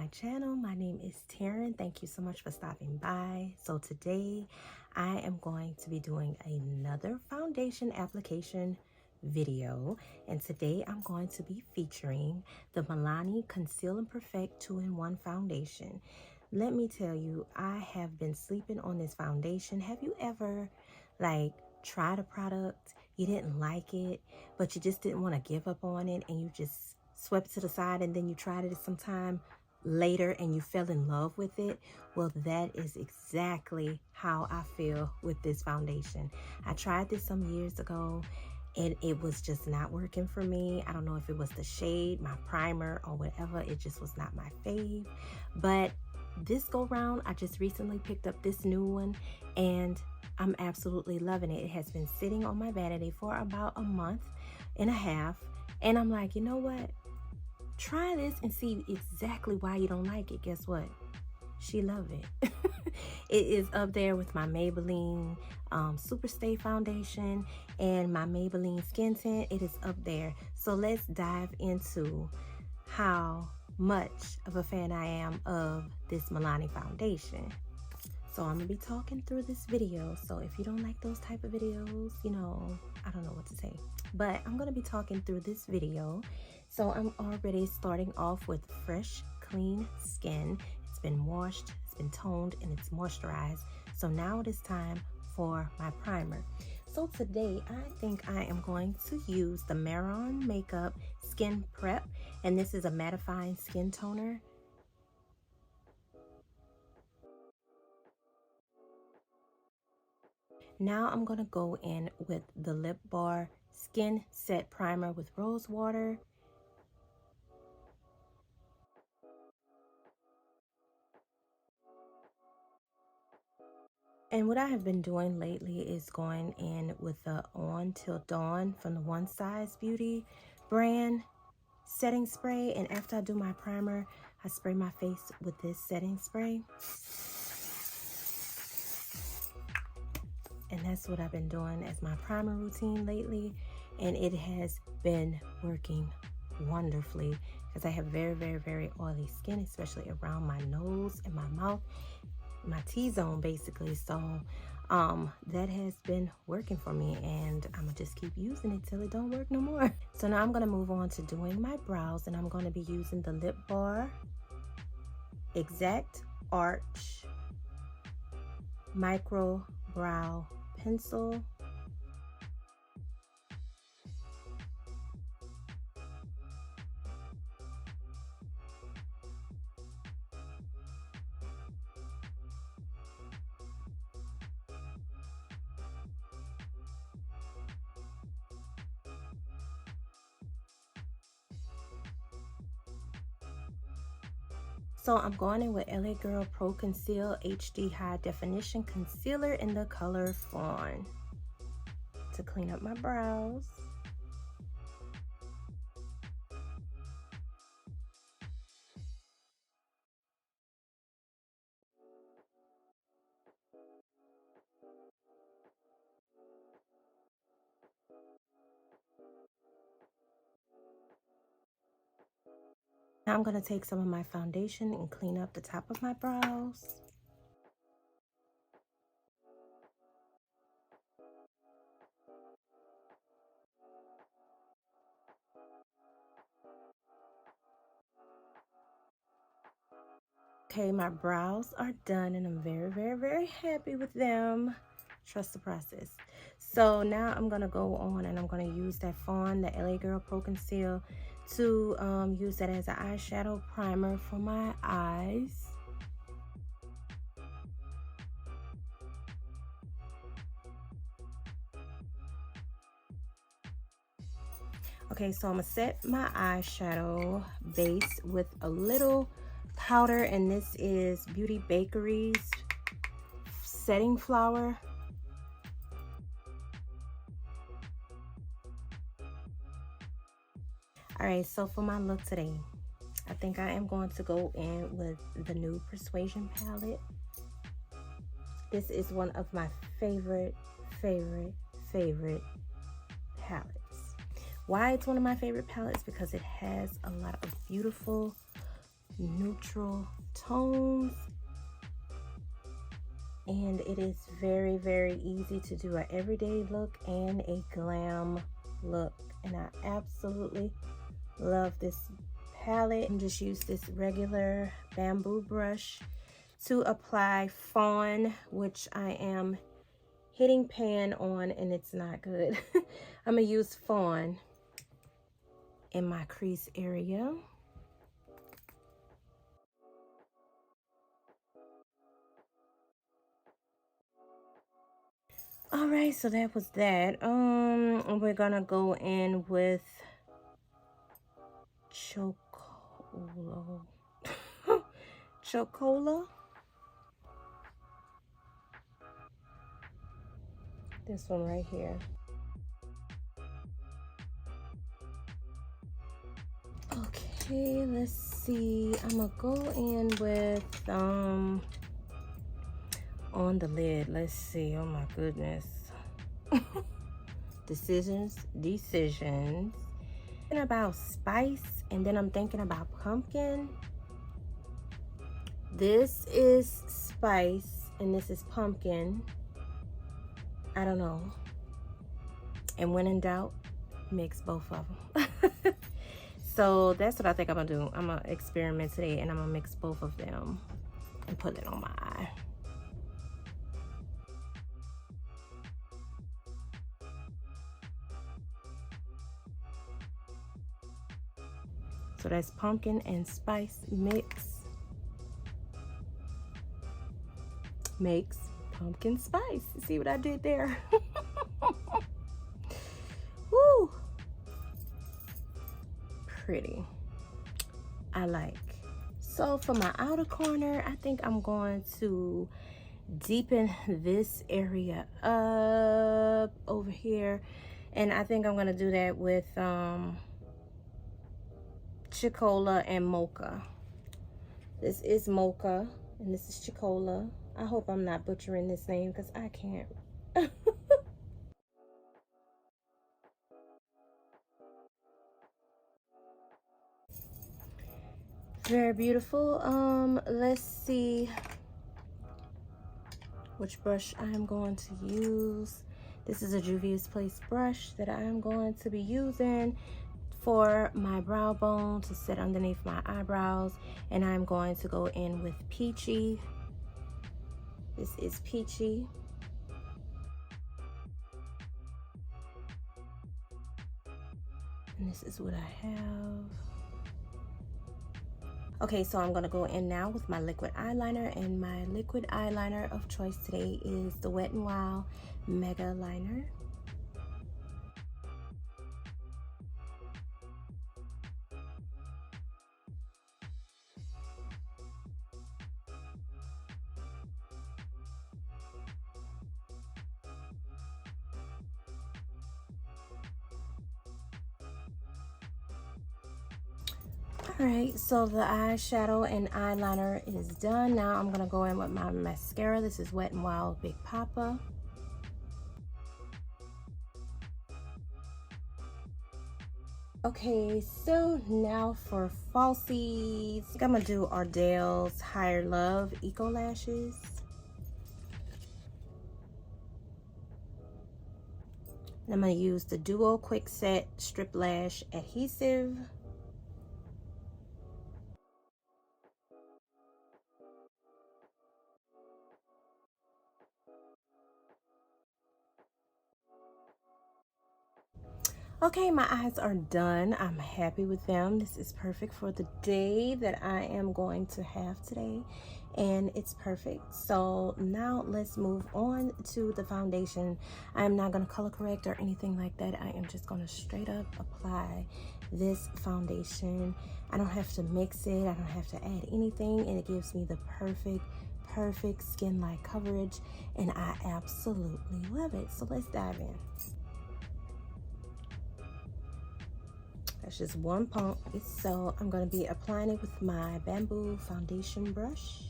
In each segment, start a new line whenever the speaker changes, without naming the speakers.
channel. My name is Taryn. Thank you so much for stopping by. So today I am going to be doing another foundation application video, and today I'm going to be featuring the MILANI Conceal Perfect 2-in-1 foundation. Let me tell you, I have been sleeping on this foundation. Have you ever tried a product, you didn't like it, but you just didn't want to give up on it, and you just swept it to the side, and then you tried it sometime later and you fell in love with it? Well, that is exactly how I feel with this foundation. I tried this some years ago and it was just not working for me. I don't know if it was the shade, my primer, or whatever. It just was not my fave. But this go round, I just recently picked up this new one and I'm absolutely loving it. It has been sitting on my vanity for about a month and a half, and I'm like, you know what? Try this and see exactly why you don't like it. Guess what? She loved it. It is up there with my Maybelline Super Stay Foundation and my Maybelline Skin Tint. It is up there. So let's dive into how much of a fan I am of this MILANI foundation. So I'm gonna be talking through this video. So if you don't like those type of videos, you know, I don't know what to say. But I'm gonna be talking through this video. So I'm already starting off with fresh, clean skin. It's been washed, it's been toned, and it's moisturized. So now it is time for my primer. So today I think I am going to use the Mehron Makeup Skin Prep, and this is a mattifying skin toner. Now I'm gonna go in with the Lip Bar Skin Set Primer with Rose Water. And what I have been doing lately is going in with the On Till Dawn from the One Size Beauty brand setting spray. And after I do my primer, I spray my face with this setting spray. And that's what I've been doing as my primer routine lately. And it has been working wonderfully because I have very, very, very oily skin, especially around my nose and my mouth, my T-zone basically. So that has been working for me, and I'm gonna just keep using it till it don't work no more. So now I'm gonna move on to doing my brows, and I'm gonna be using the Lip Bar Exact Arch Micro Brow Pencil. So I'm going in with LA Girl Pro Conceal HD High Definition Concealer in the color Fawn to clean up my brows. Now I'm going to take some of my foundation and clean up the top of my brows. Okay, my brows are done and I'm very, very, very happy with them. Trust the process. So now I'm going to go on and I'm going to use that Fawn, the LA Girl Pro Conceal, to use that as an eyeshadow primer for my eyes. Okay, so I'm going to set my eyeshadow base with a little powder, and this is Bakerie's Setting Flower. Alright, so for my look today, I think I am going to go in with the Nude Persuasion palette. This is one of my favorite palettes. Why it's one of my favorite palettes? Because it has a lot of beautiful neutral tones. And it is very, very easy to do an everyday look and a glam look. And I absolutely love this palette. I'm just use this regular bamboo brush to apply Fawn, which I am hitting pan on and it's not good. I'm gonna use Fawn in my crease area. All right, so that was that. We're gonna go in with Chocola. This one right here. Okay, let's see. I'm gonna go in with on the lid. Let's see. Oh my goodness. Decisions. Thinking about spice, and then I'm thinking about pumpkin. This is spice and this is pumpkin. I don't know. And when in doubt, mix both of them. So that's what I think I'm gonna do. I'm gonna experiment today and I'm gonna mix both of them and put it on my eye. So that's pumpkin and spice mix. Makes pumpkin spice. See what I did there? Woo! Pretty. I like. So for my outer corner, I think I'm going to deepen this area up over here. And I think I'm going to do that with Chocola and Mocha. This is Mocha and this is Chocola. I hope I'm not butchering this name because I can't. Very beautiful. Let's see which brush I am going to use. This is a Juvia's Place brush that I am going to be using for my brow bone to sit underneath my eyebrows, and I'm going to go in with Peachy. This is Peachy. And this is what I have. Okay, so I'm gonna go in now with my liquid eyeliner, and my liquid eyeliner of choice today is the Wet n Wild Mega Liner. Alright, so the eyeshadow and eyeliner is done. Now I'm going to go in with my mascara. This is Wet n Wild Big Poppa. Okay, so now for falsies. I think I'm going to do Ardell's Higher Love Eco Lashes. And I'm going to use the Duo Quick Set Strip Lash Adhesive. Okay, my eyes are done. I'm happy with them. This is perfect for the day that I am going to have today, and it's perfect. So now let's move on to the foundation. I'm not going to color correct or anything like that. I am just going to straight up apply this foundation. I don't have to mix it. I don't have to add anything, and it gives me the perfect skin-like coverage, and I absolutely love it. So let's dive in. That's just one pump. So I'm going to be applying it with my bamboo foundation brush.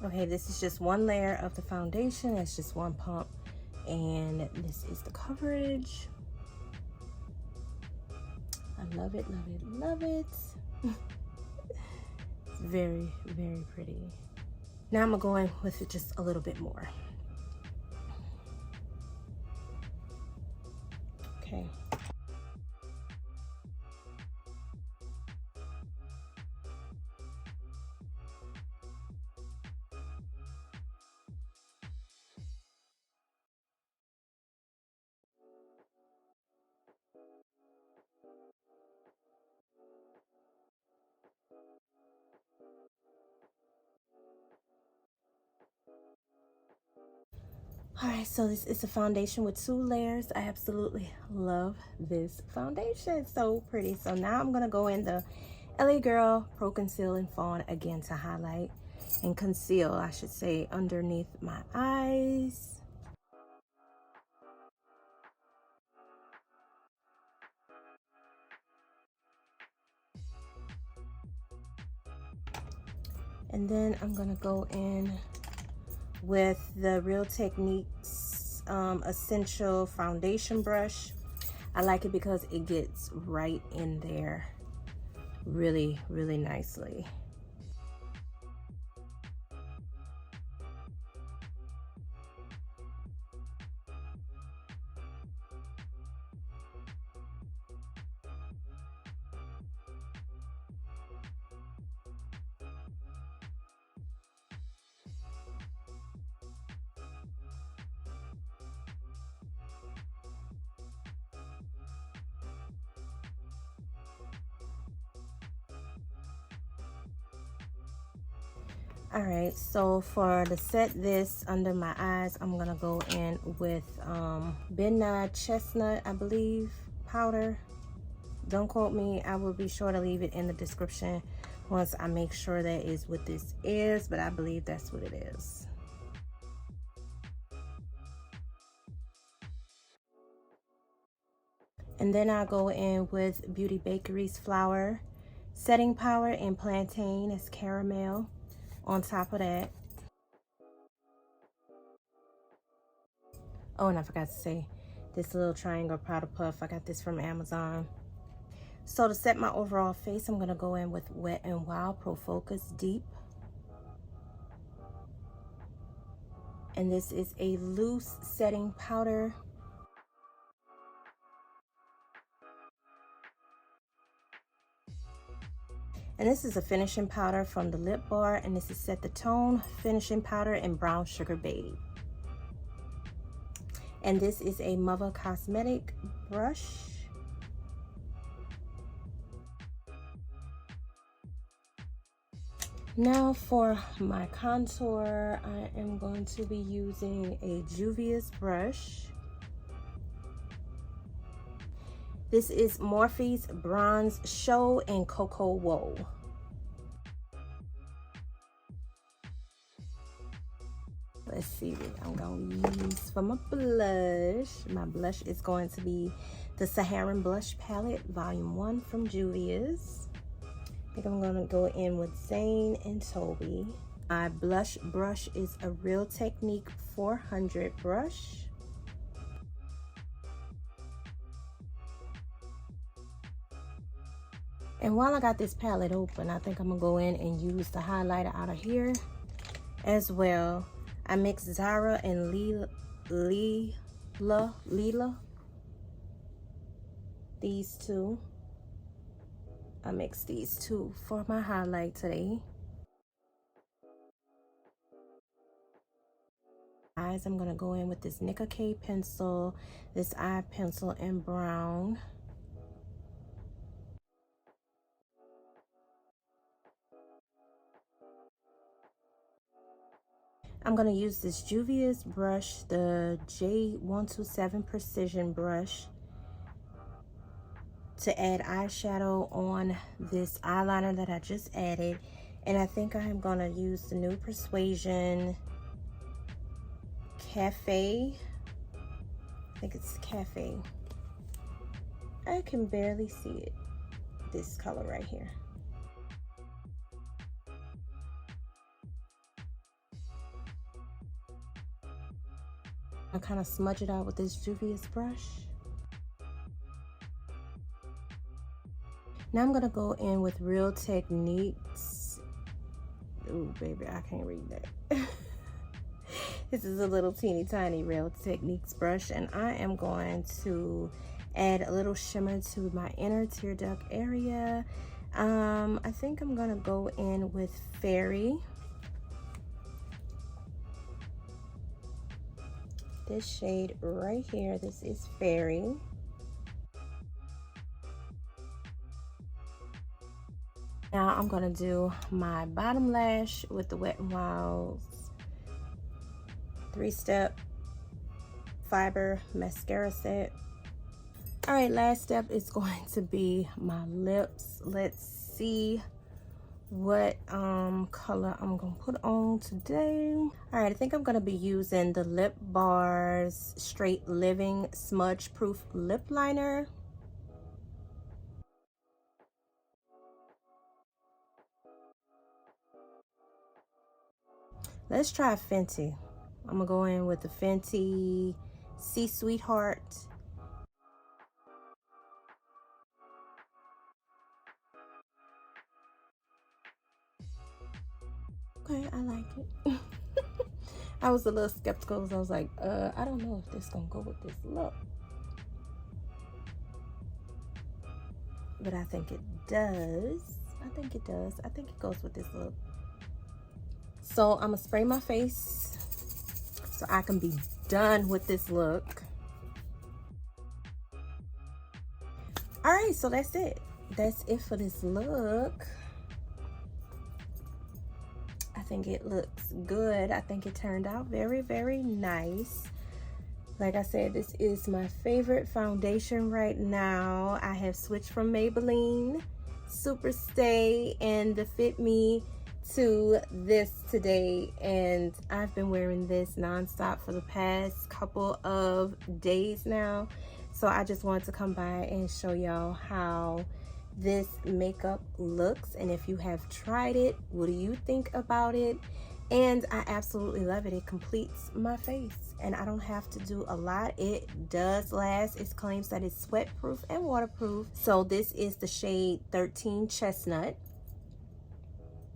Okay, this is just one layer of the foundation. That's just one pump. And this is the coverage. I love it, love it, love it. It's very, very pretty. Now I'm gonna go in with it just a little bit more. Okay. All right, so this is a foundation with 2 layers. I absolutely love this foundation. So pretty. So now I'm gonna go in the LA Girl Pro Conceal in Fawn again to highlight and conceal, I should say, underneath my eyes. And then I'm gonna go in with the Real Techniques Essential Foundation Brush. I like it because it gets right in there really, really nicely. All right, so for to set this under my eyes, I'm gonna go in with Nye Chestnut, I believe, powder. Don't quote me, I will be sure to leave it in the description once I make sure that is what this is, but I believe that's what it is. And then I'll go in with Beauty Bakerie's Flour Setting Powder and Plantain as caramel on top of that. Oh, and I forgot to say, this little triangle powder puff, I got this from Amazon. So to set my overall face, I'm gonna go in with Wet n Wild Pro Focus Deep. And this is a loose setting powder. And this is a finishing powder from the Lip Bar, and this is Set the Tone finishing powder in Brown Sugar Babe. And this is a Mother Cosmetic brush. Now for my contour, I am going to be using a Juvia's brush. This is Morphe Bronze Show in Cocoa Woe. Let's see what I'm going to use for my blush. My blush is going to be the Saharan Blush Palette, Volume 1 from Juvia's. I think I'm going to go in with Zane and Toby. My blush brush is a Real Technique 400 brush. And while I got this palette open, I think I'm gonna go in and use the highlighter out of here as well. I mixed Zara and Lila. These two. I mixed these two for my highlight today. Eyes, I'm gonna go in with this Nicka K pencil, this eye pencil in brown. I'm going to use this Juvia's brush, the J127 Precision brush, to add eyeshadow on this eyeliner that I just added. And I think I am going to use the new Persuasion Cafe. I think it's Cafe. I can barely see it. This color right here. I kind of smudge it out with this Juvia brush. Now I'm gonna go in with Real Techniques. Ooh, baby, I can't read that. This is a little teeny tiny Real Techniques brush, and I am going to add a little shimmer to my inner tear duct area. I think I'm gonna go in with Fairy. This shade right here, this is Fairy. Now I'm gonna do my bottom lash with the Wet n Wild's 3-step fiber mascara set. All right, last step is going to be my lips. Let's see what color I'm gonna put on today. All right, I think I'm gonna be using the Lip Bar's Straight Living Smudge Proof Lip Liner. Let's try Fenty. I'm gonna go in with the Fenty Sea Sweetheart. Okay, I like it. I was a little skeptical because I was like, I don't know if this gonna go with this look. But I think it does. I think it does. I think it goes with this look. So I'm gonna spray my face so I can be done with this look. All right, so that's it. That's it for this look. I think it looks good. I think it turned out very, very nice. Like I said, this is my favorite foundation right now. I have switched from Maybelline Super Stay and the Fit Me to this today, and I've been wearing this nonstop for the past couple of days now. So I just wanted to come by and show y'all how this makeup looks, and if you have tried it, what do you think about it? And I absolutely love it. It completes my face and I don't have to do a lot. It does last. It claims that it's sweat proof and waterproof. So this is the shade 13 Chestnut.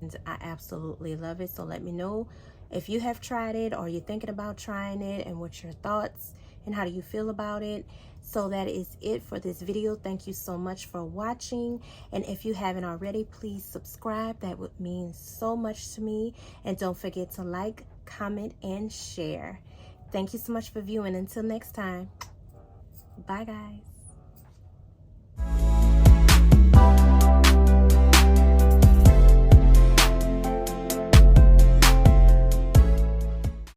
And I absolutely love it. So let me know if you have tried it or you're thinking about trying it, and what's your thoughts and how do you feel about it. So that is it for this video. Thank you so much for watching, and if you haven't already, please subscribe. That would mean so much to me, and don't forget to like, comment, and share. Thank you so much for viewing. Until next time, bye guys.